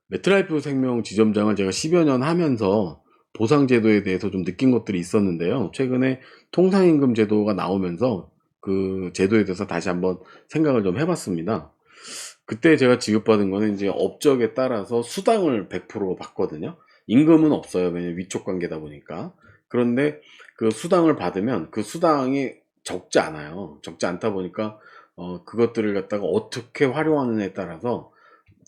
메트라이프 생명 지점장을 제가 10여 년 하면서 보상제도에 대해서 좀 느낀 것들이 있었는데요. 최근에 통상임금 제도가 나오면서 그 제도에 대해서 다시 한번 생각을 좀 해봤습니다. 그때 제가 지급받은 거는 이제 업적에 따라서 수당을 100% 받거든요. 임금은 없어요. 왜냐면 위촉 관계다 보니까. 그런데 그 수당을 받으면 그 수당이 적지 않아요. 적지 않다 보니까 그것들을 갖다가 어떻게 활용하느냐에 따라서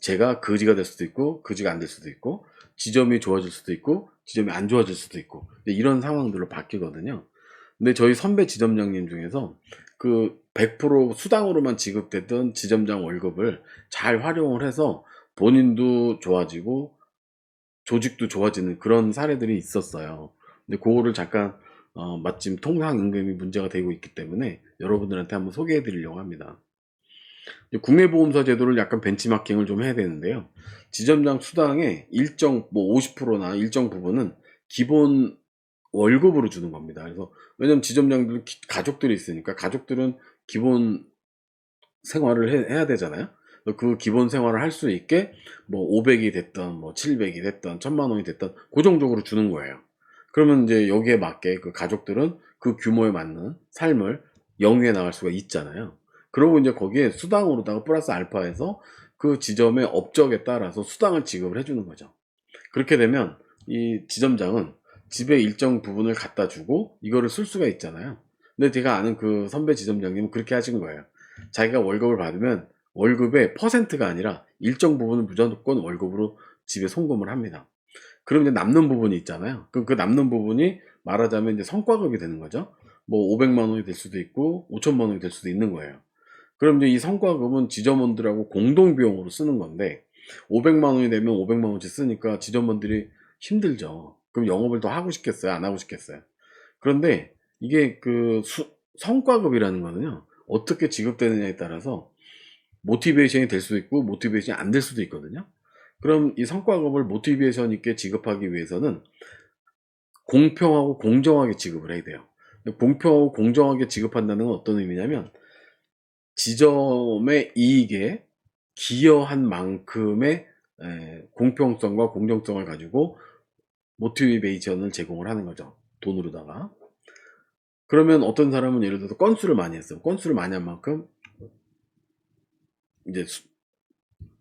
제가 거지가 될 수도 있고 거지가 안 될 수도 있고 지점이 좋아질 수도 있고 지점이 안 좋아질 수도 있고 이런 상황들로 바뀌거든요. 근데 저희 선배 지점장님 중에서 그 100% 수당으로만 지급되던 지점장 월급을 잘 활용을 해서 본인도 좋아지고 조직도 좋아지는 그런 사례들이 있었어요. 근데 그거를 잠깐 마침 통상임금이 문제가 되고 있기 때문에 여러분들한테 한번 소개해 드리려고 합니다. 국내보험사 제도를 약간 벤치마킹을 좀 해야 되는데요. 지점장 수당의 일정 뭐 50%나 일정 부분은 기본 월급으로 주는 겁니다. 그래서 왜냐면 지점장들은 가족들이 있으니까 가족들은 기본 생활을 해야 되잖아요. 그 기본 생활을 할 수 있게 뭐 500이 됐던 뭐 700이 됐던 1000만 원이 됐던 고정적으로 주는 거예요. 그러면 이제 여기에 맞게 그 가족들은 그 규모에 맞는 삶을 영위해 나갈 수가 있잖아요. 그러고 이제 거기에 수당으로다가 플러스 알파해서 그 지점의 업적에 따라서 수당을 지급을 해주는 거죠. 그렇게 되면 이 지점장은 집에 일정 부분을 갖다 주고 이거를 쓸 수가 있잖아요. 근데 제가 아는 그 선배 지점장님은 그렇게 하신 거예요. 자기가 월급을 받으면 월급의 퍼센트가 아니라 일정 부분을 무조건 월급으로 집에 송금을 합니다. 그럼 이제 남는 부분이 있잖아요. 그럼 그 남는 부분이 말하자면 이제 성과급이 되는 거죠. 뭐 500만 원이 될 수도 있고 5천만 원이 될 수도 있는 거예요. 그럼 이제 이 성과급은 지점원들하고 공동 비용으로 쓰는 건데 500만 원이 되면 500만 원씩 쓰니까 지점원들이 힘들죠. 그럼 영업을 더 하고 싶겠어요? 안 하고 싶겠어요? 그런데 이게 그 성과급이라는 거는요. 어떻게 지급되느냐에 따라서 모티베이션이 될 수도 있고 모티베이션이 안 될 수도 있거든요. 그럼 이 성과급을 모티베이션 있게 지급하기 위해서는 공평하고 공정하게 지급을 해야 돼요. 공평하고 공정하게 지급한다는 건 어떤 의미냐면 지점의 이익에 기여한 만큼의 공평성과 공정성을 가지고 모티베이션을 제공을 하는 거죠. 돈으로다가. 그러면 어떤 사람은 예를 들어서 건수를 많이 했어요. 건수를 많이 한 만큼 이제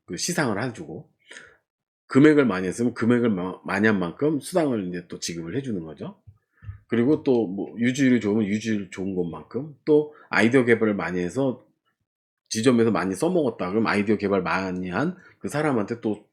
그 시상을 해주고 금액을 많이 했으면 금액을 많이 한 만큼 수당을 이제 또 지급을 해주는 거죠. 그리고 또 뭐 유지율이 좋으면 유지율 좋은 것만큼 또 아이디어 개발을 많이 해서 지점에서 많이 써먹었다. 그럼 아이디어 개발 많이 한 그 사람한테 또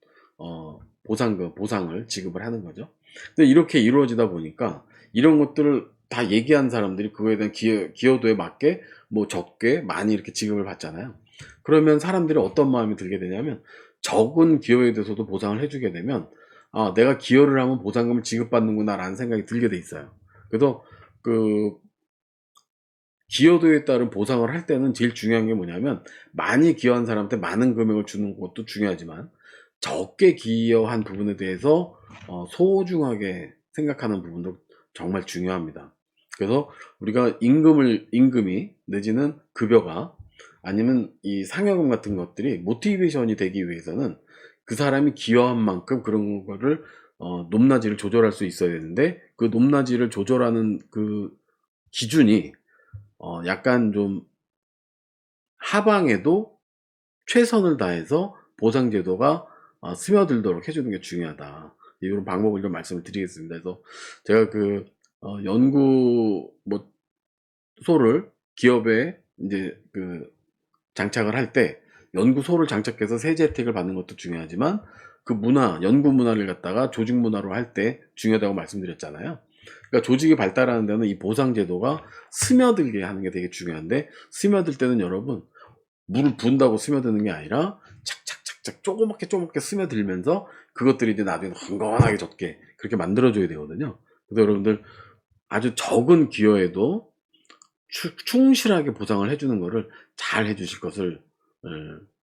보상을 지급을 하는 거죠. 근데 이렇게 이루어지다 보니까 이런 것들을 다 얘기한 사람들이 그거에 대한 기여도에 맞게 뭐 적게 많이 이렇게 지급을 받잖아요. 그러면 사람들이 어떤 마음이 들게 되냐면 적은 기여에 대해서도 보상을 해주게 되면 아, 내가 기여를 하면 보상금을 지급받는구나 라는 생각이 들게 돼 있어요. 그래서 그 기여도에 따른 보상을 할 때는 제일 중요한 게 뭐냐면 많이 기여한 사람한테 많은 금액을 주는 것도 중요하지만 적게 기여한 부분에 대해서 소중하게 생각하는 부분도 정말 중요합니다. 그래서 우리가 임금이 내지는 급여가 아니면 이 상여금 같은 것들이 모티베이션이 되기 위해서는 그 사람이 기여한 만큼 그런 거를 높낮이를 조절할 수 있어야 되는데 그 높낮이를 조절하는 그 기준이 약간 좀 하방에도 최선을 다해서 보상제도가 스며들도록 해주는 게 중요하다. 이런 방법을 좀 말씀을 드리겠습니다. 그래서 제가 그 연구소를 기업에 이제 그 장착을 할 때 연구소를 장착해서 세제 혜택을 받는 것도 중요하지만 그 연구 문화를 갖다가 조직 문화로 할 때 중요하다고 말씀드렸잖아요. 그러니까 조직이 발달하는 데는 이 보상제도가 스며들게 하는 게 되게 중요한데 스며들 때는 여러분 물을 부은다고 스며드는 게 아니라 착착착착 조그맣게 스며들면서 그것들이 이제 나중에 흥건하게 젖게 그렇게 만들어줘야 되거든요. 그래서 여러분들 아주 적은 기여에도 충실하게 보상을 해주는 거를 잘 해주실 것을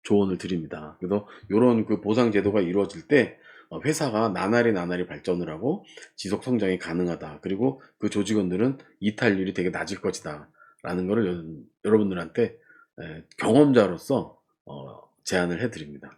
조언을 드립니다. 그래서 이런 그 보상 제도가 이루어질 때 회사가 나날이 발전을 하고 지속 성장이 가능하다. 그리고 그 조직원들은 이탈률이 되게 낮을 것이다. 라는 거를 여러분들한테 경험자로서 제안을 해드립니다.